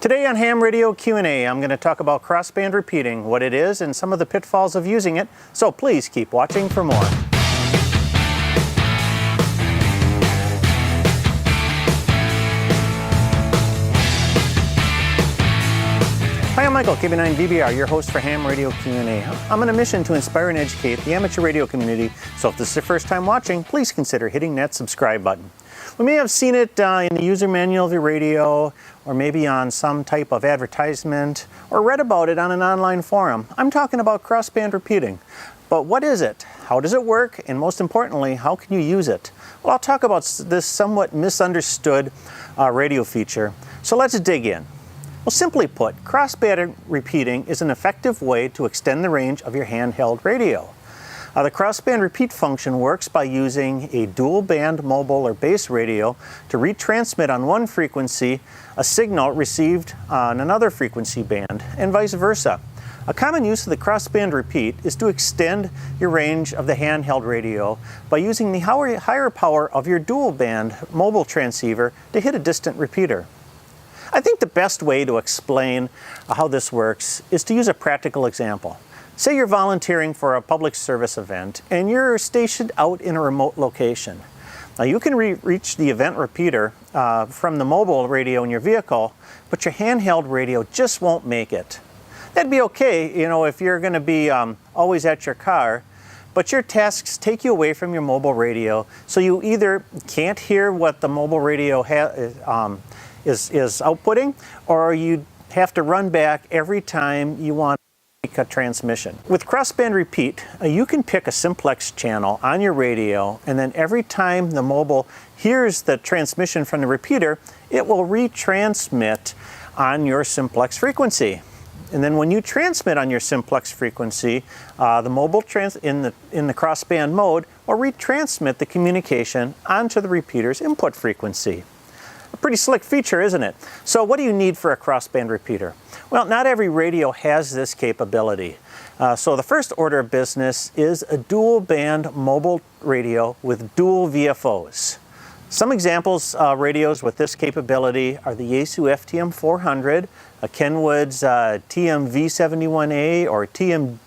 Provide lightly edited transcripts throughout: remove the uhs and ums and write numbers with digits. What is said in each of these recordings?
Today on Ham Radio Q&A, I'm going to talk about crossband repeating, what it is, and some of the pitfalls of using it, so please keep watching for more. Hi, I'm Michael, KB9VBR, your host for Ham Radio Q&A. I'm on a mission to inspire and educate the amateur radio community, so if this is your first time watching, please consider hitting that subscribe button. We may have seen it in the user manual of your radio, or maybe on some type of advertisement, or read about it on an online forum. I'm talking about crossband repeating. But what is it? How does it work? And most importantly, how can you use it? Well, I'll talk about this somewhat misunderstood radio feature. So let's dig in. Well, simply put, crossband repeating is an effective way to extend the range of your handheld radio. The crossband repeat function works by using a dual band mobile or base radio to retransmit on one frequency a signal received on another frequency band, and vice versa. A common use of the crossband repeat is to extend your range of the handheld radio by using the higher power of your dual band mobile transceiver to hit a distant repeater. I think the best way to explain how this works is to use a practical example. Say you're volunteering for a public service event and you're stationed out in a remote location. Now you can reach the event repeater from the mobile radio in your vehicle, but your handheld radio just won't make it. That'd be okay, if you're going to be always at your car, but your tasks take you away from your mobile radio, so you either can't hear what the mobile radio is outputting, or you have to run back every time you want a transmission. With crossband repeat, you can pick a simplex channel on your radio, and then every time the mobile hears the transmission from the repeater, it will retransmit on your simplex frequency. And then when you transmit on your simplex frequency, the mobile in the crossband mode will retransmit the communication onto the repeater's input frequency. A pretty slick feature, isn't it? So what do you need for a crossband repeater? Well, not every radio has this capability. So the first order of business is a dual band mobile radio with dual VFOs. Some examples radios with this capability are the Yaesu FTM 400, a Kenwood's TM V71A or TM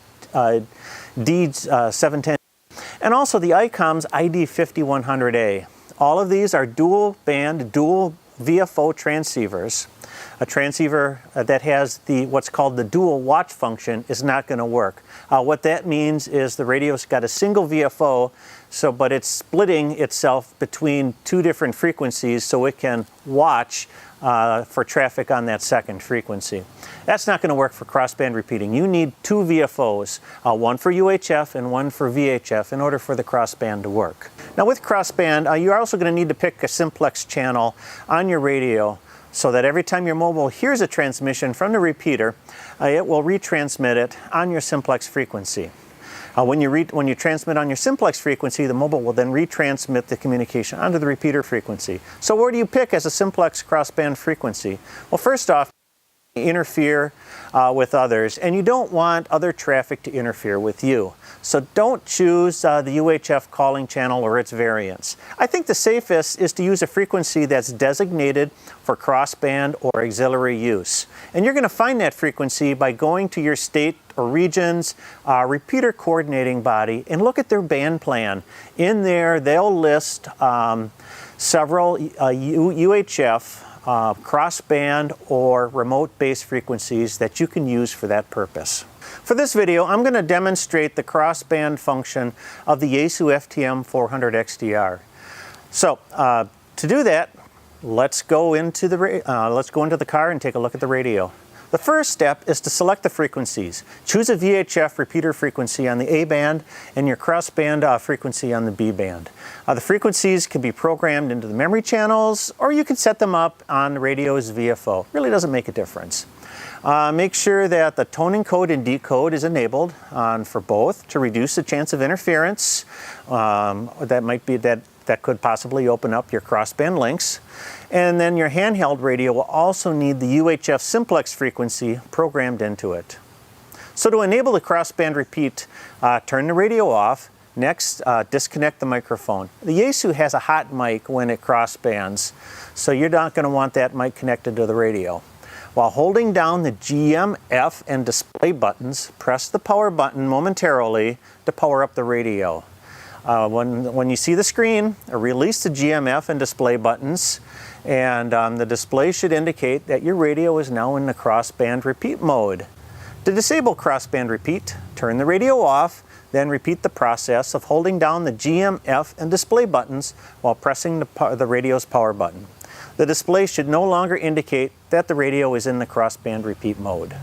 D710, and also the ICOM's ID 5100A. All of these are dual band, dual VFO transceivers. A transceiver that has what's called the dual watch function is not going to work. What that means is the radio's got a single VFO, but it's splitting itself between two different frequencies so it can watch for traffic on that second frequency. That's not going to work for crossband repeating. You need two VFOs, one for UHF and one for VHF, in order for the crossband to work. Now with crossband, you're also going to need to pick a simplex channel on your radio so that every time your mobile hears a transmission from the repeater, it will retransmit it on your simplex frequency. When you transmit on your simplex frequency, the mobile will then retransmit the communication onto the repeater frequency. So where do you pick as a simplex crossband frequency? Well, first off, interfere with others, and you don't want other traffic to interfere with you. So don't choose the UHF calling channel or its variants. I think the safest is to use a frequency that's designated for crossband or auxiliary use. And you're going to find that frequency by going to your state or region's repeater coordinating body and look at their band plan. In there, they'll list several UHF crossband or remote-based frequencies that you can use for that purpose. For this video, I'm going to demonstrate the crossband function of the Yaesu FTM 400 XDR. So to do that, let's go into the car and take a look at the radio. The first step is to select the frequencies. Choose a VHF repeater frequency on the A band and your crossband frequency on the B band. The frequencies can be programmed into the memory channels, or you can set them up on the radio's VFO. Really doesn't make a difference. Make sure that the tone encode and decode is enabled for both to reduce the chance of interference. That could possibly open up your crossband links. And then your handheld radio will also need the UHF simplex frequency programmed into it. So to enable the crossband repeat, turn the radio off. Next, disconnect the microphone. The Yaesu has a hot mic when it crossbands, so you're not going to want that mic connected to the radio. While holding down the GM, F, and display buttons, press the power button momentarily to power up the radio. When you see the screen, release the GM, F, and display buttons, and the display should indicate that your radio is now in the crossband repeat mode. To disable crossband repeat, turn the radio off, then repeat the process of holding down the GM, F, and display buttons while pressing the radio's power button. The display should no longer indicate that the radio is in the crossband repeat mode.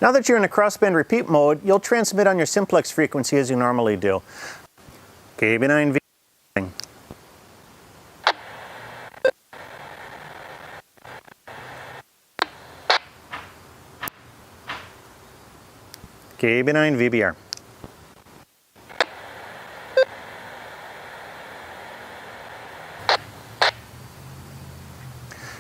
Now that you're in the crossband repeat mode, you'll transmit on your simplex frequency as you normally do. KB9V. KB9 VBR.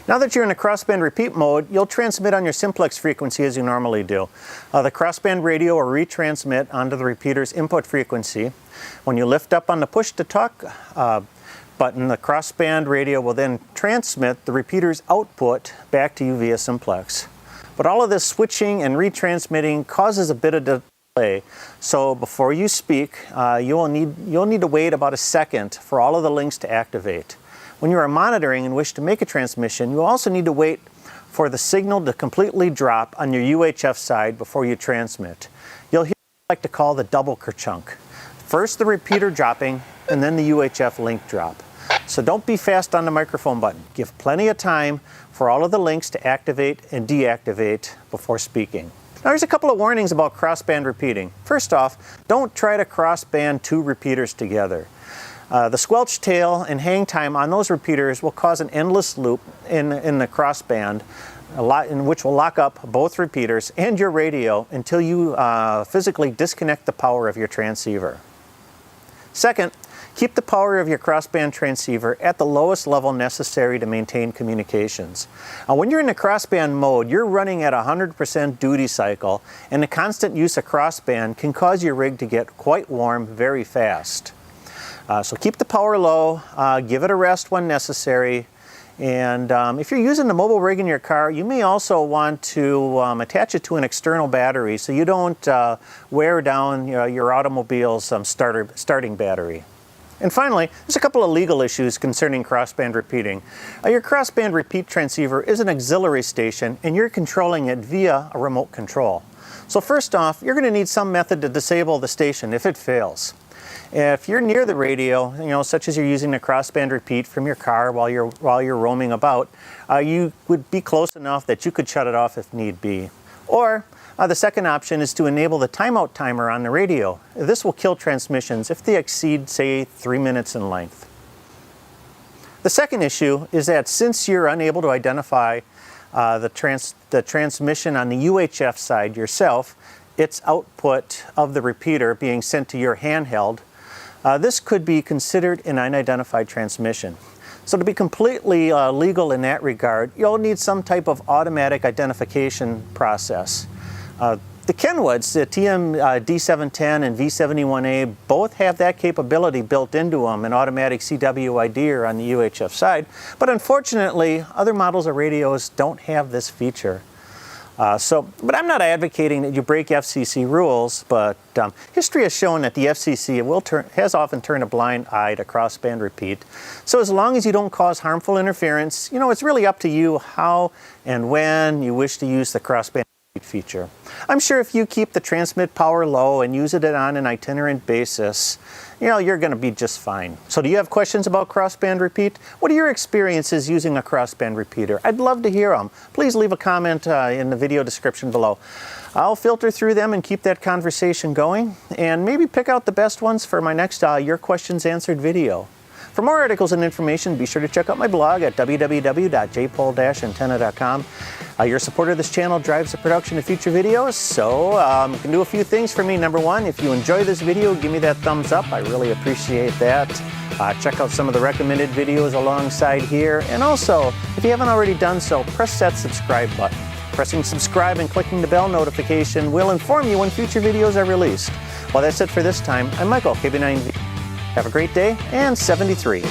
Now that you're in the crossband repeat mode, you'll transmit on your simplex frequency as you normally do. The crossband radio will retransmit onto the repeater's input frequency. When you lift up on the push to talk button, the crossband radio will then transmit the repeater's output back to you via simplex. But all of this switching and retransmitting causes a bit of delay. So before you speak, you'll need to wait about a second for all of the links to activate. When you are monitoring and wish to make a transmission, you also need to wait for the signal to completely drop on your UHF side before you transmit. You'll hear what I like to call the double kerchunk. First the repeater dropping, and then the UHF link drop. So don't be fast on the microphone button. Give plenty of time for all of the links to activate and deactivate before speaking. Now there's a couple of warnings about crossband repeating. First off, don't try to crossband two repeaters together. The squelch tail and hang time on those repeaters will cause an endless loop in the crossband, in which will lock up both repeaters and your radio until you physically disconnect the power of your transceiver. Second, keep the power of your crossband transceiver at the lowest level necessary to maintain communications. When you're in the crossband mode, you're running at 100% duty cycle, and the constant use of crossband can cause your rig to get quite warm very fast. So keep the power low, give it a rest when necessary, and if you're using the mobile rig in your car, you may also want to attach it to an external battery so you don't wear down your automobile's starting battery. And finally, there's a couple of legal issues concerning crossband repeating. Your crossband repeat transceiver is an auxiliary station, and you're controlling it via a remote control. So first off, you're going to need some method to disable the station if it fails. If you're near the radio, such as you're using the crossband repeat from your car while you're roaming about, you would be close enough that you could shut it off if need be. Or the second option is to enable the timeout timer on the radio. This will kill transmissions if they exceed, say, 3 minutes in length. The second issue is that since you're unable to identify the transmission on the UHF side yourself, its output of the repeater being sent to your handheld, this could be considered an unidentified transmission. So to be completely legal in that regard, you'll need some type of automatic identification process. The Kenwoods, the TM D710 and V71A, both have that capability built into them, an automatic CWID on the UHF side, but unfortunately, other models of radios don't have this feature. But I'm not advocating that you break FCC rules, but history has shown that the FCC has often turned a blind eye to crossband repeat. So as long as you don't cause harmful interference, it's really up to you how and when you wish to use the crossband repeat feature. I'm sure if you keep the transmit power low and use it on an itinerant basis, you're going to be just fine. So do you have questions about crossband repeat? What are your experiences using a crossband repeater? I'd love to hear them. Please leave a comment in the video description below. I'll filter through them and keep that conversation going, and maybe pick out the best ones for my next Your Questions Answered video. For more articles and information, be sure to check out my blog at www.jpole-antenna.com. Your support of this channel drives the production of future videos, so you can do a few things for me. Number one, if you enjoy this video, give me that thumbs up. I really appreciate that. Check out some of the recommended videos alongside here. And also, if you haven't already done so, press that subscribe button. Pressing subscribe and clicking the bell notification will inform you when future videos are released. Well, that's it for this time. I'm Michael, KB9V. Have a great day, and 73.